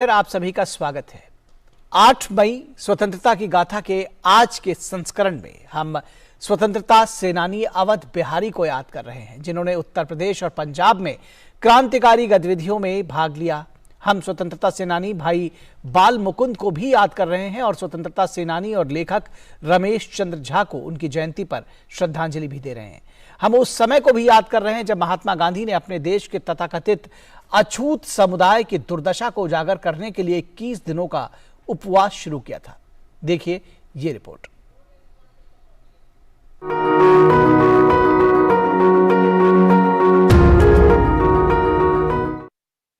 आप सभी का स्वागत है। 8 मई स्वतंत्रता की गाथा के आज के संस्करण में हम स्वतंत्रता सेनानी अवध बिहारी को याद कर रहे हैं, जिन्होंने उत्तर प्रदेश और पंजाब में क्रांतिकारी गतिविधियों में भाग लिया। हम स्वतंत्रता सेनानी भाई बाल मुकुंद को भी याद कर रहे हैं और स्वतंत्रता सेनानी और लेखक रमेश चंद्र झा को उनकी जयंती पर श्रद्धांजलि भी दे रहे हैं। हम उस समय को भी याद कर रहे हैं जब महात्मा गांधी ने अपने देश के तथाकथित अछूत समुदाय की दुर्दशा को उजागर करने के लिए 21 दिनों का उपवास शुरू किया था। देखिए ये रिपोर्ट।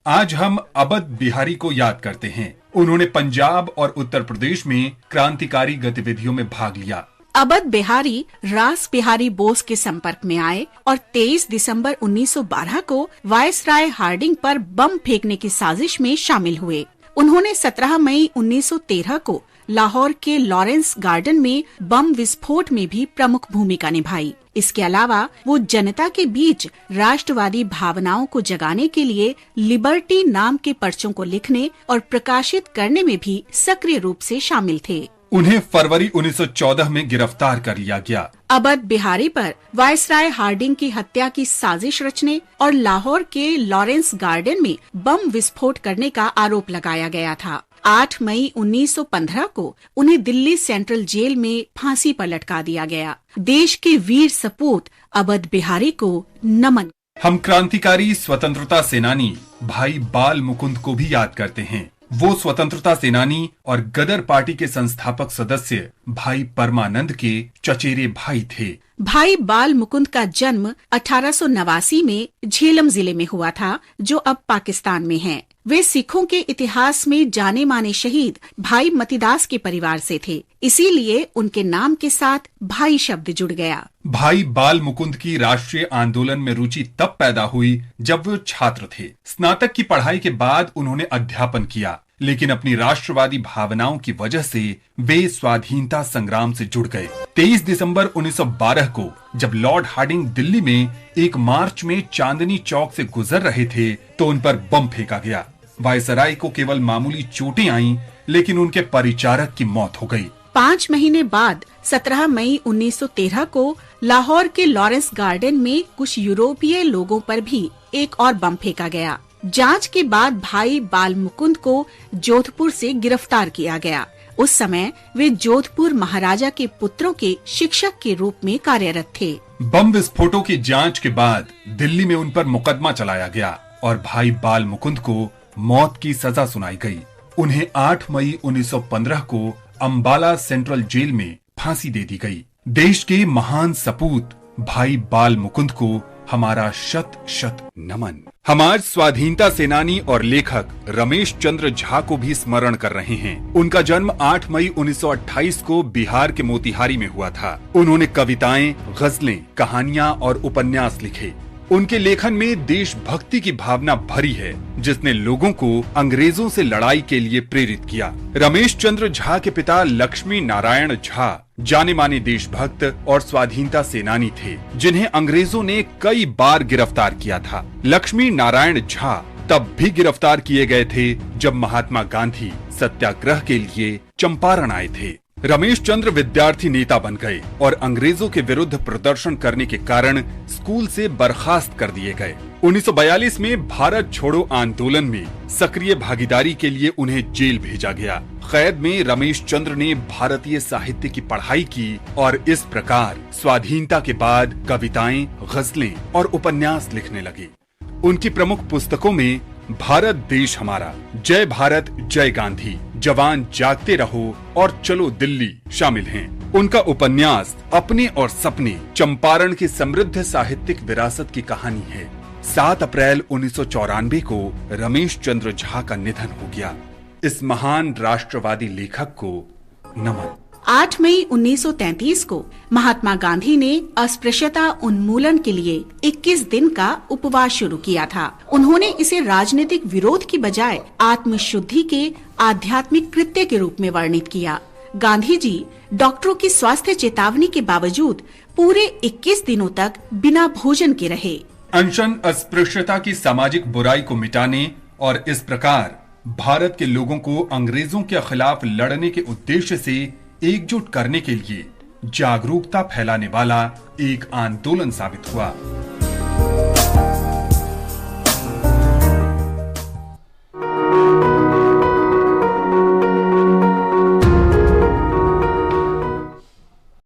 आज हम अवध बिहारी को याद करते हैं। उन्होंने पंजाब और उत्तर प्रदेश में क्रांतिकारी गतिविधियों में भाग लिया। अवध बिहारी रास बिहारी बोस के संपर्क में आए और 23 दिसंबर 1912 को वायसराय हार्डिंग पर बम फेंकने की साजिश में शामिल हुए। उन्होंने 17 मई 1913 को लाहौर के लॉरेंस गार्डन में बम विस्फोट में भी प्रमुख भूमिका निभाई। इसके अलावा वो जनता के बीच राष्ट्रवादी भावनाओं को जगाने के लिए लिबर्टी नाम के पर्चों को लिखने और प्रकाशित करने में भी सक्रिय रूप से शामिल थे। उन्हें फरवरी 1914 में गिरफ्तार कर लिया गया। अवध बिहारी पर वायसराय हार्डिंग की हत्या की साजिश रचने और लाहौर के लॉरेंस गार्डन में बम विस्फोट करने का आरोप लगाया गया था। 8 मई 1915 को उन्हें दिल्ली सेंट्रल जेल में फांसी पर लटका दिया गया। देश के वीर सपूत अवध बिहारी को नमन। हम क्रांतिकारी स्वतंत्रता सेनानी भाई बाल मुकुंद को भी याद करते हैं। वो स्वतंत्रता सेनानी और गदर पार्टी के संस्थापक सदस्य भाई परमानंद के चचेरे भाई थे। भाई बाल मुकुंद का जन्म 1889 में झेलम जिले में हुआ था, जो अब पाकिस्तान में है। वे सिखों के इतिहास में जाने माने शहीद भाई मतीदास के परिवार से थे, इसीलिए उनके नाम के साथ भाई शब्द जुड़ गया। भाई बाल मुकुंद की राष्ट्रीय आंदोलन में रुचि तब पैदा हुई जब वो छात्र थे। स्नातक की पढ़ाई के बाद उन्होंने अध्यापन किया, लेकिन अपनी राष्ट्रवादी भावनाओं की वजह से वे स्वाधीनता संग्राम से जुड़ गए। 23 दिसंबर 1912 को जब लॉर्ड हार्डिंग दिल्ली में एक मार्च में चांदनी चौक से गुजर रहे थे तो उन पर बम फेंका गया। वायसराय को केवल मामूली चोटें आईं, लेकिन उनके परिचारक की मौत हो गई। 5 महीने बाद 17 मई 1913 को लाहौर के लॉरेंस गार्डन में कुछ यूरोपीय लोगों पर भी एक और बम फेंका गया। जांच के बाद भाई बाल मुकुंद को जोधपुर से गिरफ्तार किया गया। उस समय वे जोधपुर महाराजा के पुत्रों के शिक्षक के रूप में कार्यरत थे। बम विस्फोटों की जांच के बाद दिल्ली में उन पर मुकदमा चलाया गया और भाई बाल मुकुंद को मौत की सजा सुनाई गई। उन्हें 8 मई 1915 को अंबाला सेंट्रल जेल में फांसी दे दी गई। देश के महान सपूत भाई बाल मुकुंद को हमारा शत शत नमन। हम आज स्वाधीनता सेनानी और लेखक रमेश चंद्र झा को भी स्मरण कर रहे हैं। उनका जन्म 8 मई 1928 को बिहार के मोतिहारी में हुआ था। उन्होंने कविताएं, गजलें, कहानियां और उपन्यास लिखे। उनके लेखन में देशभक्ति की भावना भरी है, जिसने लोगों को अंग्रेजों से लड़ाई के लिए प्रेरित किया। रमेश चंद्र झा के पिता लक्ष्मी नारायण झा जाने माने देशभक्त और स्वाधीनता सेनानी थे, जिन्हें अंग्रेजों ने कई बार गिरफ्तार किया था। लक्ष्मी नारायण झा तब भी गिरफ्तार किए गए थे जब महात्मा गांधी सत्याग्रह के लिए चंपारण आए थे। रमेश चंद्र विद्यार्थी नेता बन गए और अंग्रेजों के विरुद्ध प्रदर्शन करने के कारण स्कूल से बर्खास्त कर दिए गए। 1942 में भारत छोड़ो आंदोलन में सक्रिय भागीदारी के लिए उन्हें जेल भेजा गया। कैद में रमेश चंद्र ने भारतीय साहित्य की पढ़ाई की और इस प्रकार स्वाधीनता के बाद कविताएं, गजलें और उपन्यास लिखने लगे। उनकी प्रमुख पुस्तकों में भारत देश हमारा, जय भारत जय गांधी, जवान जागते रहो और चलो दिल्ली शामिल हैं। उनका उपन्यास अपने और सपने चंपारण की समृद्ध साहित्यिक विरासत की कहानी है। 7 अप्रैल 1994 को रमेश चंद्र झा का निधन हो गया। इस महान राष्ट्रवादी लेखक को नमन। 8 मई 1933 को महात्मा गांधी ने अस्पृश्यता उन्मूलन के लिए 21 दिन का उपवास शुरू किया था। उन्होंने इसे राजनीतिक विरोध की बजाय आत्मशुद्धि के आध्यात्मिक कृत्य के रूप में वर्णित किया। गांधी जी डॉक्टरों की स्वास्थ्य चेतावनी के बावजूद पूरे 21 दिनों तक बिना भोजन के रहे। अनशन अस्पृश्यता की सामाजिक बुराई को मिटाने और इस प्रकार भारत के लोगों को अंग्रेजों के खिलाफ लड़ने के उद्देश्य से एकजुट करने के लिए जागरूकता फैलाने वाला एक आंदोलन साबित हुआ।